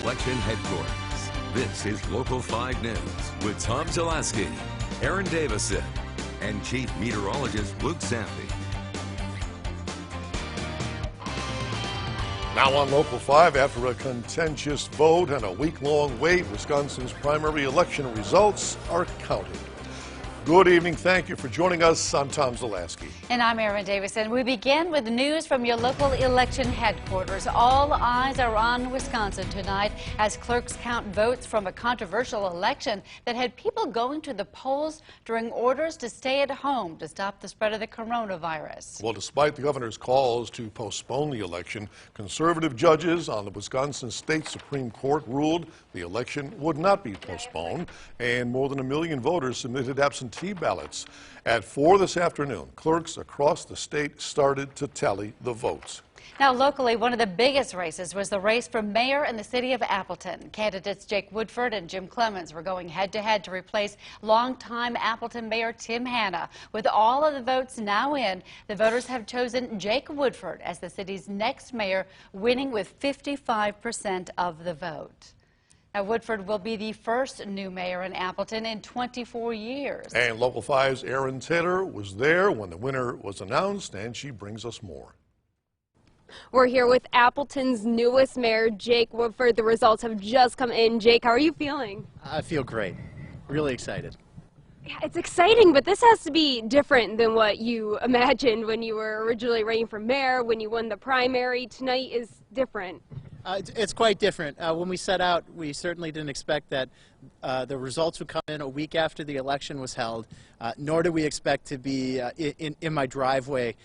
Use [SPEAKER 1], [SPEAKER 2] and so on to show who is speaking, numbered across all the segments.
[SPEAKER 1] Election Headquarters. This is Local 5 News with Tom Zaleski, Aaron Davison, and Chief Meteorologist Luke Sampe.
[SPEAKER 2] Now on Local 5, after a contentious vote and a week-long wait, Wisconsin's primary election results are counted. Good evening. Thank you for joining us. I'm Tom Zaleski.
[SPEAKER 3] And I'm Aaron Davison. We begin with news from your local election headquarters. All eyes are on Wisconsin tonight as clerks count votes from a controversial election that had people going to the polls during orders to stay at home to stop the spread of the coronavirus.
[SPEAKER 2] Well, despite the governor's calls to postpone the election, conservative judges on the Wisconsin State Supreme Court ruled the election would not be postponed, and more than 1 million voters submitted absentee ballots. At 4 this afternoon, clerks across the state started to tally the votes.
[SPEAKER 3] Now, locally, one of the biggest races was the race for mayor in the city of Appleton. Candidates Jake Woodford and Jim Clemens were going head-to-head to replace longtime Appleton Mayor Tim Hanna. With all of the votes now in, the voters have chosen Jake Woodford as the city's next mayor, winning with 55% of the vote. Now, Woodford will be the first new mayor in Appleton in 24 years.
[SPEAKER 2] And Local 5's Erin Taylor was there when the winner was announced, and she brings us more.
[SPEAKER 4] We're here with Appleton's newest mayor, Jake Woodford. The results have just come in. Jake, how are you feeling?
[SPEAKER 5] I feel great. Really excited.
[SPEAKER 4] Yeah, it's exciting, but this has to be different than what you imagined when you were originally running for mayor, when you won the primary. Tonight is different.
[SPEAKER 5] It's quite different. When we set out, we certainly didn't expect that the results would come in a week after the election was held, nor did we expect to be in my driveway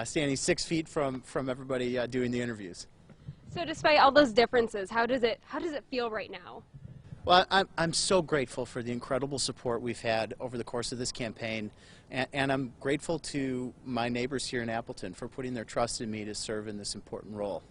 [SPEAKER 5] standing 6 feet from everybody doing the interviews.
[SPEAKER 4] So despite all those differences, how does it feel right now?
[SPEAKER 5] Well, I'm so grateful for the incredible support we've had over the course of this campaign, and I'm grateful to my neighbors here in Appleton for putting their trust in me to serve in this important role.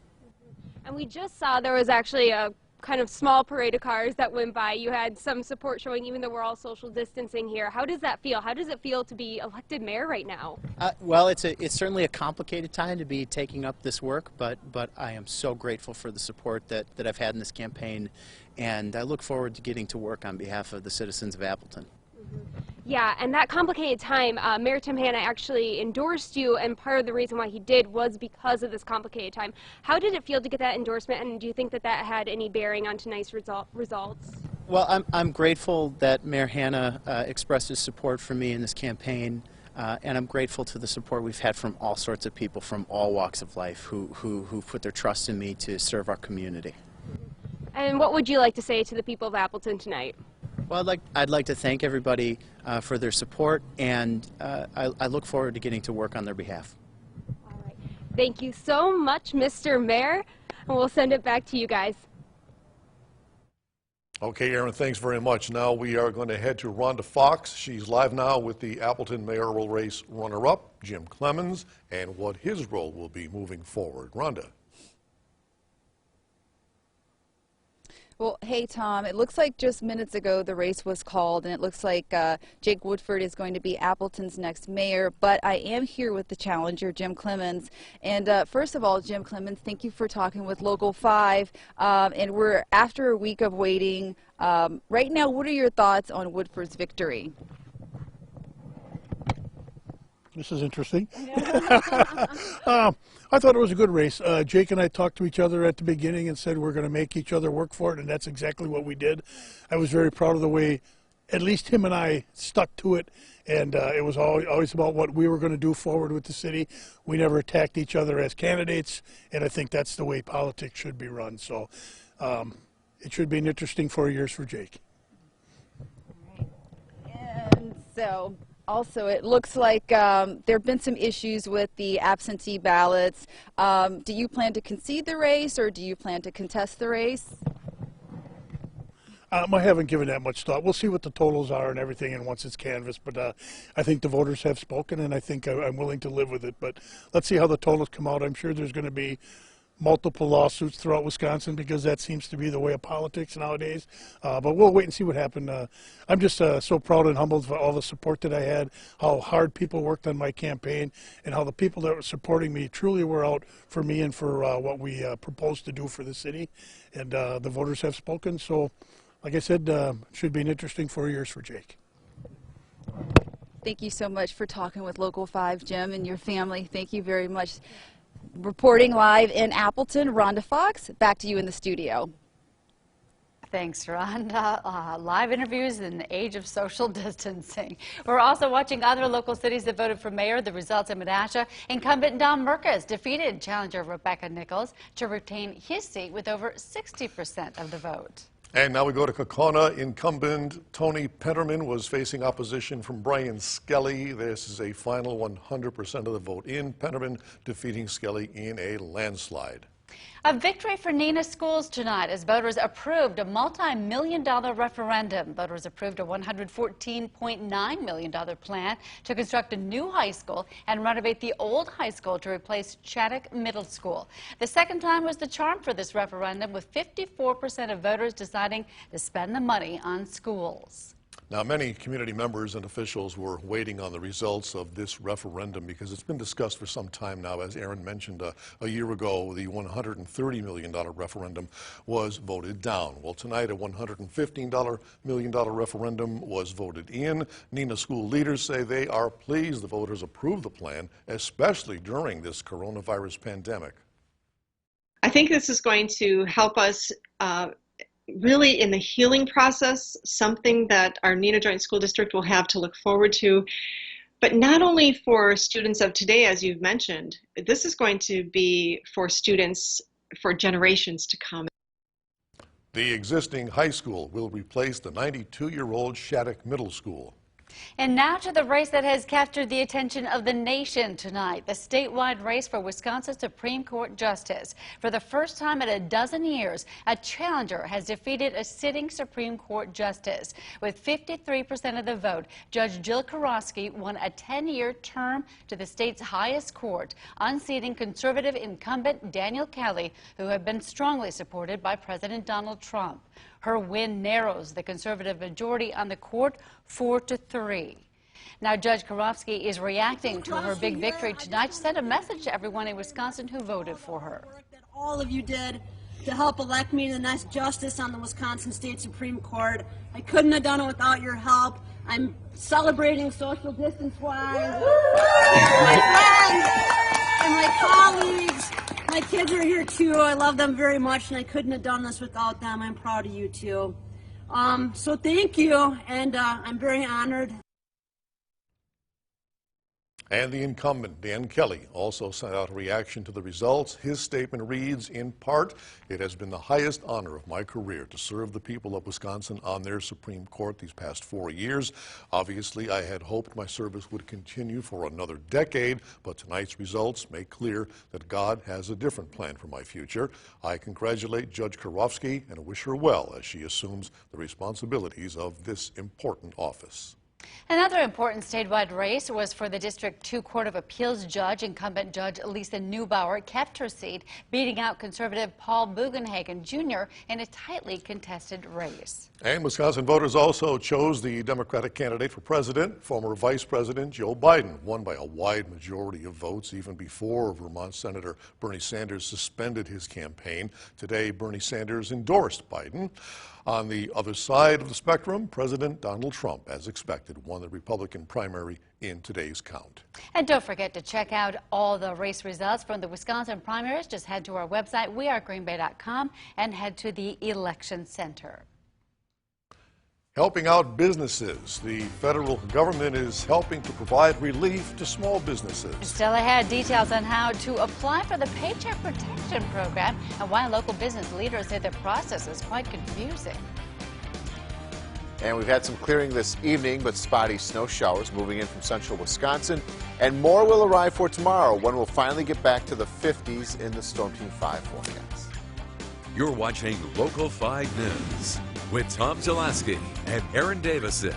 [SPEAKER 4] And we just saw there was actually a kind of small parade of cars that went by. You had some support showing, even though we're all social distancing here. How does that feel? How does it feel to be elected mayor right now?
[SPEAKER 5] Well, it's certainly a complicated time to be taking up this work, but I am so grateful for the support that I've had in this campaign, and I look forward to getting to work on behalf of the citizens of Appleton.
[SPEAKER 4] Yeah, and that complicated time, Mayor Tim Hanna actually endorsed you, and part of the reason why he did was because of this complicated time. How did it feel to get that endorsement, and do you think that that had any bearing on tonight's results?
[SPEAKER 5] Well, I'm grateful that Mayor Hanna expressed his support for me in this campaign, and I'm grateful to the support we've had from all sorts of people from all walks of life who put their trust in me to serve our community.
[SPEAKER 4] And what would you like to say to the people of Appleton tonight?
[SPEAKER 5] Well, I'd like to thank everybody for their support, and I look forward to getting to work on their behalf.
[SPEAKER 4] All right. Thank you so much, Mr. Mayor, and we'll send it back to you guys.
[SPEAKER 2] Okay, Aaron, thanks very much. Now we are going to head to Rhonda Fox. She's live now with the Appleton mayoral race runner-up, Jim Clemens, and what his role will be moving forward. Rhonda.
[SPEAKER 6] Well, hey, Tom, it looks like just minutes ago the race was called, and it looks like Jake Woodford is going to be Appleton's next mayor, but I am here with the challenger, Jim Clemens. And first of all, Jim Clemens, thank you for talking with Local 5, and we're after a week of waiting. Right now, what are your thoughts on Woodford's victory?
[SPEAKER 7] This is interesting. I thought it was a good race. Jake and I talked to each other at the beginning and said we're going to make each other work for it, and that's exactly what we did. I was very proud of the way at least him and I stuck to it, and it was always about what we were going to do forward with the city. We never attacked each other as candidates, and I think that's the way politics should be run. So it should be an interesting 4 years for Jake.
[SPEAKER 6] And so also, it looks like there have been some issues with the absentee ballots. Do you plan to concede the race, or do you plan to contest the race?
[SPEAKER 7] I haven't given that much thought. We'll see what the totals are and everything, and once it's canvassed. But I think the voters have spoken, and I think I'm willing to live with it. But let's see how the totals come out. I'm sure there's going to be multiple lawsuits throughout Wisconsin because that seems to be the way of politics nowadays. But we'll wait and see what happened. I'm just so proud and humbled for all the support that I had, how hard people worked on my campaign, and how the people that were supporting me truly were out for me and for what we proposed to do for the city. And the voters have spoken. So, like I said, it should be an interesting 4 years for Jake.
[SPEAKER 6] Thank you so much for talking with Local 5, Jim, and your family. Thank you very much. Reporting live in Appleton, Rhonda Fox, back to you in the studio.
[SPEAKER 3] Thanks, Rhonda. Live interviews in the age of social distancing. We're also watching other local cities that voted for mayor. The results in Menasha. Incumbent Don Merkes defeated challenger Rebecca Nichols to retain his seat with over 60% of the vote.
[SPEAKER 2] And now we go to Kaukauna. Incumbent Tony Penterman was facing opposition from Brian Skelly. This is a final 100% of the vote in. Penterman defeating Skelly in a landslide.
[SPEAKER 3] A victory for Neenah schools tonight as voters approved a multi-million-dollar referendum. Voters approved a $114.9 million plan to construct a new high school and renovate the old high school to replace Chaddock Middle School. The second time was the charm for this referendum, with 54% of voters deciding to spend the money on schools.
[SPEAKER 2] Now, many community members and officials were waiting on the results of this referendum because it's been discussed for some time now. As Aaron mentioned, a year ago, the $130 million referendum was voted down. Well, tonight, a $115 million referendum was voted in. Neenah school leaders say they are pleased the voters approved the plan, especially during this coronavirus pandemic.
[SPEAKER 8] I think this is going to help us really in the healing process, something that our Neenah Joint School District will have to look forward to. But not only for students of today, as you've mentioned, this is going to be for students for generations to come.
[SPEAKER 2] The existing high school will replace the 92-year-old Shattuck Middle School.
[SPEAKER 3] And now to the race that has captured the attention of the nation tonight, the statewide race for Wisconsin Supreme Court Justice. For the first time in a dozen years, a challenger has defeated a sitting Supreme Court Justice. With 53% of the vote, Judge Jill Karofsky won a 10-year term to the state's highest court, unseating conservative incumbent Daniel Kelly, who had been strongly supported by President Donald Trump. Her win narrows the conservative majority on the court 4-3. Now, Judge Karofsky is reacting to her big victory tonight. She sent a message to everyone in Wisconsin who voted for her.
[SPEAKER 9] That all of you did to help elect me the next justice on the Wisconsin State Supreme Court. I couldn't have done it without your help. I'm celebrating social distance-wise. My friends and my colleagues. My kids are here too. I love them very much, and I couldn't have done this without them. I'm proud of you too. So thank you, and I'm very honored.
[SPEAKER 2] And the incumbent, Dan Kelly, also sent out a reaction to the results. His statement reads, in part, "It has been the highest honor of my career to serve the people of Wisconsin on their Supreme Court these past 4 years. Obviously, I had hoped my service would continue for another decade, but tonight's results make clear that God has a different plan for my future. I congratulate Judge Karofsky and wish her well as she assumes the responsibilities of this important office."
[SPEAKER 3] Another important statewide race was for the District 2 Court of Appeals judge. Incumbent Judge Lisa Neubauer kept her seat, beating out conservative Paul Bugenhagen Jr. in a tightly contested race.
[SPEAKER 2] And Wisconsin voters also chose the Democratic candidate for president. Former Vice President Joe Biden won by a wide majority of votes even before Vermont Senator Bernie Sanders suspended his campaign. Today, Bernie Sanders endorsed Biden. On the other side of the spectrum, President Donald Trump, as expected, won the Republican primary in today's count.
[SPEAKER 3] And don't forget to check out all the race results from the Wisconsin primaries. Just head to our website, wearegreenbay.com, and head to the Election Center.
[SPEAKER 2] Helping out businesses. The federal government is helping to provide relief to small businesses.
[SPEAKER 3] Still ahead, details on how to apply for the Paycheck Protection Program and why local business leaders say the process is quite confusing.
[SPEAKER 10] And we've had some clearing this evening, but spotty snow showers moving in from central Wisconsin. And more will arrive for tomorrow when we'll finally get back to the 50s in the Storm Team 5 forecast.
[SPEAKER 1] You're watching Local 5 News with Tom Zelaski and Aaron Davison.